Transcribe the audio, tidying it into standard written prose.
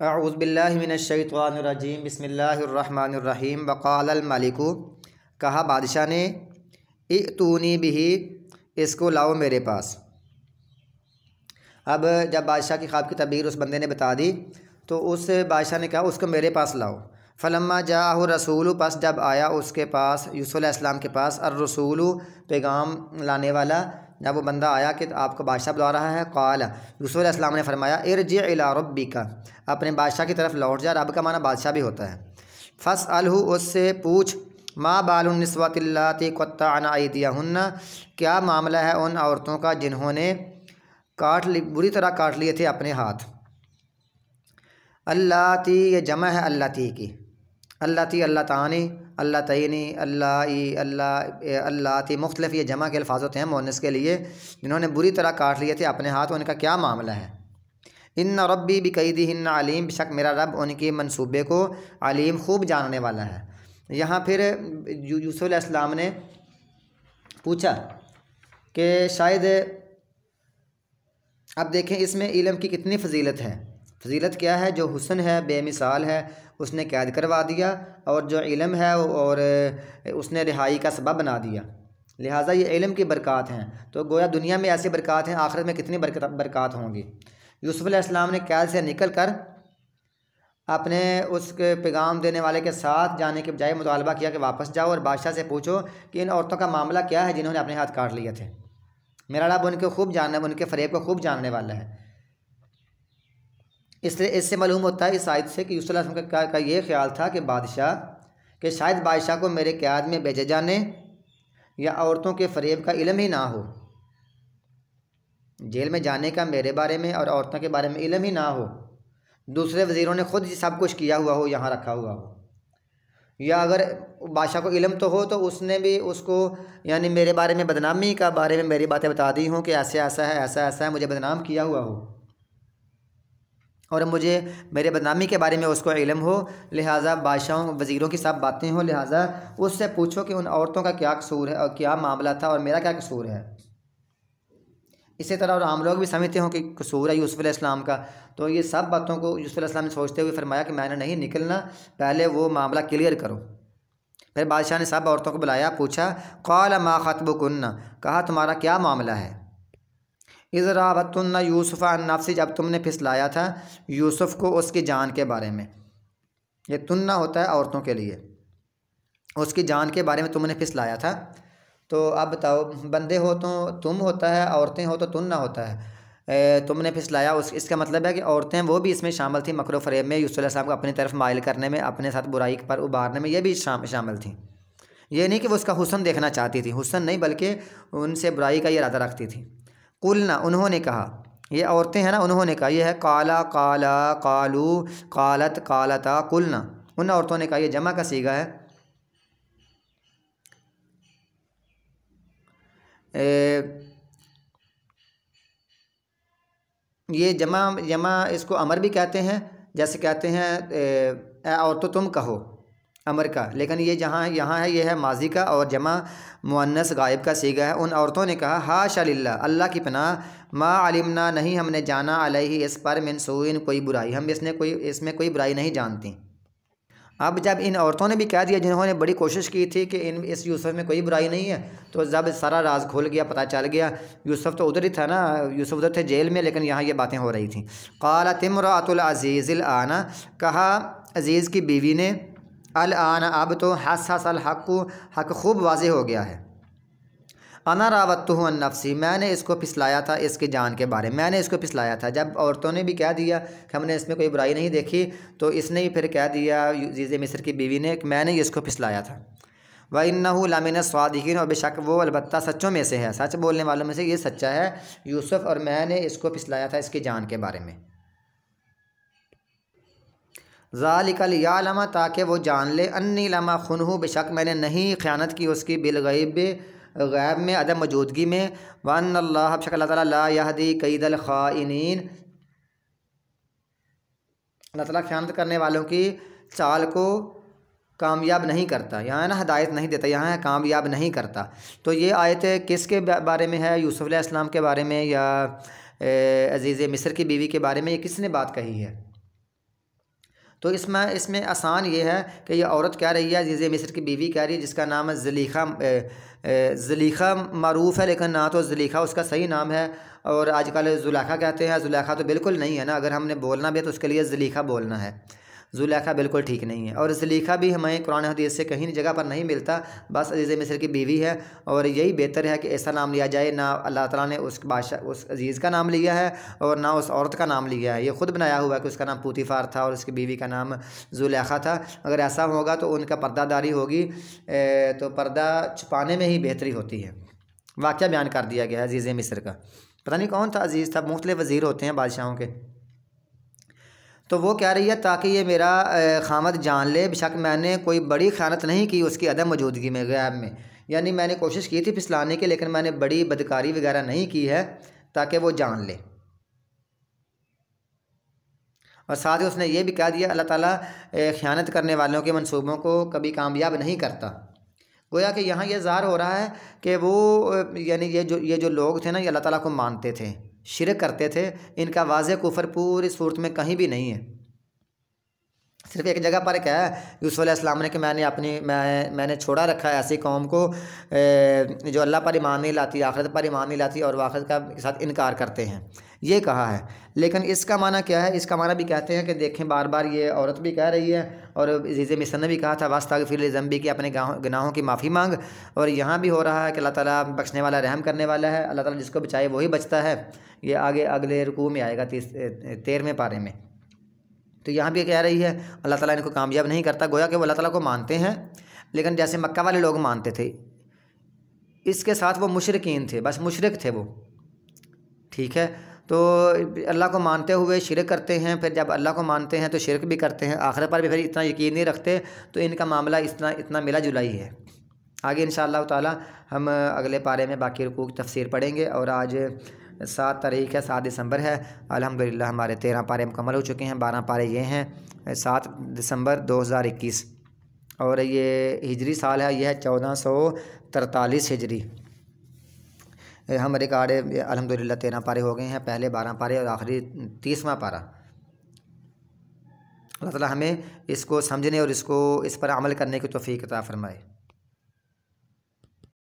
اعوذ باللہ من الشیطان الرجیم بسم اللہ الرحمن الرحیم وقال الملک، کہا بادشاہ نے، ائتونی بہ، اس کو لاؤ میرے پاس۔ اب جب بادشاہ کی خواب کی تعبیر اس بندے نے بتا دی تو اس بادشاہ نے کہا اس کو میرے پاس لاؤ۔ فلما جاءہ الرسول، پس جب آیا اس کے پاس، یوسف علیہ السلام کے پاس، الرسول پیغام لانے والا، جب وہ بندہ آیا کہ آپ کو بادشاہ بلا رہا ہے، قال، یوسف علیہ السلام نے فرمایا، ارجع الی ربک، اپنے بادشاہ کی طرف لوٹ جا۔ رب کا معنی بادشاہ بھی ہوتا ہے۔ فاسألہ، اس سے پوچھ، ما بال النسوۃ اللاتی قطعن ایدیہن، کیا معاملہ ہے ان عورتوں کا جنہوں نے بری طرح کاٹ لیے تھے اپنے ہاتھ۔ اللاتی، یہ جمع ہے اللاتی کی، اللاتی اللہ تعانی، اللہ تعینی، اللاتی مختلف یہ جمع کے الفاظ ہوتے ہیں مؤنث کے لیے، جنہوں نے بری طرح کاٹ لیے تھے اپنے ہاتھ، ان کا کیا معاملہ ہے۔ ان ربی بکیدہن علیم، بے شک میرا رب ان کے منصوبے کو علیم، خوب جاننے والا ہے۔ یہاں پھر یوسف علیہ السلام نے پوچھا کہ شاید، اب دیکھیں اس میں علم کی کتنی فضیلت ہے۔ فضیلت کیا ہے؟ جو حسن ہے، بے مثال ہے، اس نے قید کروا دیا، اور جو علم ہے اور اس نے رہائی کا سبب بنا دیا۔ لہٰذا یہ علم کی برکات ہیں، تو گویا دنیا میں ایسی برکات ہیں، آخرت میں کتنی برکات ہوں گی۔ یوسف علیہ السلام نے قید سے نکل کر اپنے اس کے پیغام دینے والے کے ساتھ جانے کے بجائے مطالبہ کیا کہ واپس جاؤ اور بادشاہ سے پوچھو کہ ان عورتوں کا معاملہ کیا ہے جنہوں نے اپنے ہاتھ کاٹ لیے تھے۔ میرا رب ان کے خوب جاننے، ان کے فریب کو خوب جاننے والا ہے۔ اس سے معلوم ہوتا ہے اس آیت سے کہ یوسف علیہ السلام کا یہ خیال تھا کہ شاید بادشاہ کو میرے قید میں بھیجے جانے یا عورتوں کے فریب کا علم ہی نہ ہو، جیل میں جانے کا میرے بارے میں اور عورتوں کے بارے میں علم ہی نہ ہو، دوسرے وزیروں نے خود سب کچھ کیا ہوا ہو، یہاں رکھا ہوا ہو، یا اگر بادشاہ کو علم تو ہو تو اس نے بھی اس کو یعنی میرے بارے میں بدنامی کا بارے میں میری باتیں بتا دی ہوں کہ ایسے ایسا ہے، ایسا ایسا ہے، مجھے بدنام کیا ہوا ہو، اور مجھے میرے بدنامی کے بارے میں اس کو علم ہو، لہٰذا بادشاہوں وزیروں کی سب باتیں ہوں، لہٰذا اس سے پوچھو کہ ان عورتوں کا کیا قصور ہے اور کیا معاملہ تھا اور میرا کیا قصور ہے۔ اسی طرح اور عام لوگ بھی سمجھتے ہوں کہ قصور ہے یوسف علیہ السلام کا، تو یہ سب باتوں کو یوسف علیہ السلام نے سوچتے ہوئے فرمایا کہ میں نے نہیں نکلنا، پہلے وہ معاملہ کلیئر کرو۔ پھر بادشاہ نے سب عورتوں کو بلایا، پوچھا، قال ما خطبکن، کہا تمہارا کیا معاملہ ہے۔ اذ راوتن یوسف عن نفسہ، جب تم نے پھسلایا تھا یوسف کو اس کی جان کے بارے میں۔ یہ تننا ہوتا ہے عورتوں کے لیے، اس کی جان کے بارے میں تم نے پھسلایا تھا۔ تو اب بتاؤ، بندے ہو تو تم ہوتا ہے، عورتیں ہو تو تننا ہوتا ہے۔ تم نے پھسلایا، اس کا مطلب ہے کہ عورتیں وہ بھی اس میں شامل تھیں، مکر و فریب میں، یوسف علیہ السلام کو اپنی طرف مائل کرنے میں، اپنے ساتھ برائی پر ابھارنے میں، یہ بھی شامل تھیں۔ یہ نہیں کہ وہ اس کا حسن دیکھنا چاہتی تھی، حسن نہیں بلکہ ان سے برائی کا ارادہ رکھتی تھی۔ قلنا، انہوں نے کہا، یہ عورتیں ہیں نا، انہوں نے کہا، یہ ہے قالا، قالا، قالو، قالت، قالتا، قلنا، ان عورتوں نے کہا، یہ جمع کا صیغہ ہے۔ یہ جمع اس کو امر بھی کہتے ہیں، جیسے کہتے ہیں اے عورتوں تم کہو، امر کا، لیکن یہ یہاں ہے، یہ ہے ماضی کا اور جمع مؤنث غائب کا صیغہ ہے۔ ان عورتوں نے کہا، حاشا للہ، اللہ کی پناہ، ما علمنا، نہیں ہم نے جانا، علیہ اس پر، من سوء کوئی برائی، ہم اس میں کوئی برائی نہیں جانتی۔ اب جب ان عورتوں نے بھی کہہ دیا جنہوں نے بڑی کوشش کی تھی کہ اس یوسف میں کوئی برائی نہیں ہے، تو جب سارا راز کھل گیا، پتہ چل گیا، یوسف تو ادھر ہی تھا نا، یوسف ادھر تھے جیل میں، لیکن یہاں یہ باتیں ہو رہی تھیں۔ قالت امرأۃ العزیز الآن، کہا عزیز کی بیوی نے، الآن، اب تو، حسس الحق، حق خوب واضح ہو گیا ہے۔ انا راوتہ عن نفسی، میں نے اس کو پھسلایا تھا اس کی جان کے بارے میں نے اس کو پھسلایا تھا۔ جب عورتوں نے بھی کہہ دیا کہ ہم نے اس میں کوئی برائی نہیں دیکھی، تو اس نے ہی پھر کہہ دیا عزیز مصر کی بیوی نے کہ میں نے اس کو پھسلایا تھا۔ وَإِنَّهُ لَمِنَ الصَّادِقِينَ، اور بے شک وہ البتہ سچوں میں سے ہے، سچ بولنے والوں میں سے یہ سچا ہے یوسف، اور میں نے اس کو پھسلایا تھا اس کی جان کے بارے میں۔ ذَلِكَ لِيَعْلَمَ، تاکہ وہ جان لے، أَنِّي لَمْ أَخُنْهُ، بے شک میں نے نہیں خیانت کی اس کی، بالغیب، غیب میں، عدم موجودگی میں، وَأَنَّ اللَّهَ، بے شک اللہ تعالیٰ، لَا يَهْدِي كَيْدَ الْخَائِنِينَ، اللہ تعالیٰ خیانت کرنے والوں کی چال کو کامیاب نہیں کرتا، یہاں نا ہدایت نہیں دیتا، یہاں ہے کامیاب نہیں کرتا۔ تو یہ آیت کس کے بارے میں ہے؟ یوسف علیہ السلام کے بارے میں یا عزیز مصر کی بیوی کے بارے میں؟ یہ کس نے بات کہی ہے؟ تو اس میں آسان یہ ہے کہ یہ عورت کہہ رہی ہے، عزیز مصر کی بیوی کہہ رہی ہے، جس کا نام ہے زلیخا معروف ہے، لیکن نہ تو زلیخا اس کا صحیح نام ہے، اور آج کل زلیخا کہتے ہیں۔ زلیخا تو بالکل نہیں ہے نا، اگر ہم نے بولنا بھی ہے تو اس کے لیے زلیخا بولنا ہے، زلیخا بالکل ٹھیک نہیں ہے۔ اور زلیخا بھی ہمیں قرآن حدیث سے کہیں جگہ پر نہیں ملتا، بس عزیز مصر کی بیوی ہے، اور یہی بہتر ہے کہ ایسا نام لیا جائے، نہ اللہ تعالیٰ نے اس بادشاہ اس عزیز کا نام لیا ہے اور نہ اس عورت کا نام لیا ہے، یہ خود بنایا ہوا ہے کہ اس کا نام پوتیفار تھا اور اس کی بیوی کا نام زلیخا تھا۔ اگر ایسا ہوگا تو ان کا پردہ داری ہوگی، تو پردہ چھپانے میں ہی بہتری ہوتی ہے۔ واقعہ بیان کر دیا گیا ہے عزیز مصر کا، پتہ نہیں کون تھا عزیز تھا، مختلف وزیر ہوتے ہیں بادشاہوں کے۔ تو وہ کہہ رہی ہے تاکہ یہ میرا خامد جان لے، بے شک میں نے کوئی بڑی خیانت نہیں کی اس کی عدم موجودگی میں، غیاب میں، یعنی میں نے کوشش کی تھی پھسلانے کی، لیکن میں نے بڑی بدکاری وغیرہ نہیں کی ہے، تاکہ وہ جان لے۔ اور ساتھ ہی اس نے یہ بھی کہہ دیا اللہ تعالیٰ خیانت کرنے والوں کے منصوبوں کو کبھی کامیاب نہیں کرتا۔ گویا کہ یہاں یہ ظاہر ہو رہا ہے کہ وہ یعنی یہ جو لوگ تھے نا، یہ اللہ تعالیٰ کو مانتے تھے، شرک کرتے تھے، ان کا واضح کفر پوری صورت میں کہیں بھی نہیں ہے۔ صرف ایک جگہ پر کیا ہے یوسف علیہ السلام نے کہ میں نے چھوڑا رکھا ہے ایسی قوم کو جو اللہ پر ایمان نہیں لاتی، آخرت پر ایمان نہیں لاتی، اور آخرت کے ساتھ انکار کرتے ہیں، یہ کہا ہے۔ لیکن اس کا معنی کیا ہے؟ اس کا معنی بھی کہتے ہیں کہ دیکھیں بار بار یہ عورت بھی کہہ رہی ہے، اور عزیز مصر نے بھی کہا تھا واستغفر لذنبی کی، اپنے گناہوں کی معافی مانگ، اور یہاں بھی ہو رہا ہے کہ اللہ تعالیٰ بخشنے والا رحم کرنے والا ہے، اللہ تعالیٰ جس کو بچائے وہی بچتا ہے۔ یہ آگے اگلے رکوع میں آئے گا 13ویں پارے میں۔ تو یہاں بھی کہہ رہی ہے اللہ تعالیٰ ان کو کامیاب نہیں کرتا، گویا کہ وہ اللہ تعالیٰ کو مانتے ہیں، لیکن جیسے مکہ والے لوگ مانتے تھے، اس کے ساتھ وہ مشرکین تھے، بس مشرک تھے وہ، ٹھیک ہے۔ تو اللہ کو مانتے ہوئے شرک کرتے ہیں، پھر جب اللہ کو مانتے ہیں تو شرک بھی کرتے ہیں، آخرت پر بھی پھر اتنا یقین نہیں رکھتے، تو ان کا معاملہ اتنا ملا جلا ہی ہے۔ آگے انشاءاللہ تعالیٰ ہم اگلے پارے میں باقی رکوع کی تفسیر پڑھیں گے، اور آج 7 تاریخ ہے، 7 دسمبر ہے، الحمدللہ ہمارے 13 پارے مکمل ہو چکے ہیں۔ 12 پارے یہ ہیں 7 دسمبر 2021، اور یہ ہجری سال ہے، یہ ہے 1443 ہجری۔ ہم ریکارڈ الحمدللہ 13 پارے ہو گئے ہیں، پہلے 12 پارے اور آخری 30واں پارہ۔ اللہ تعالیٰ ہمیں اس کو سمجھنے اور اس پر عمل کرنے کی توفیق عطا فرمائے۔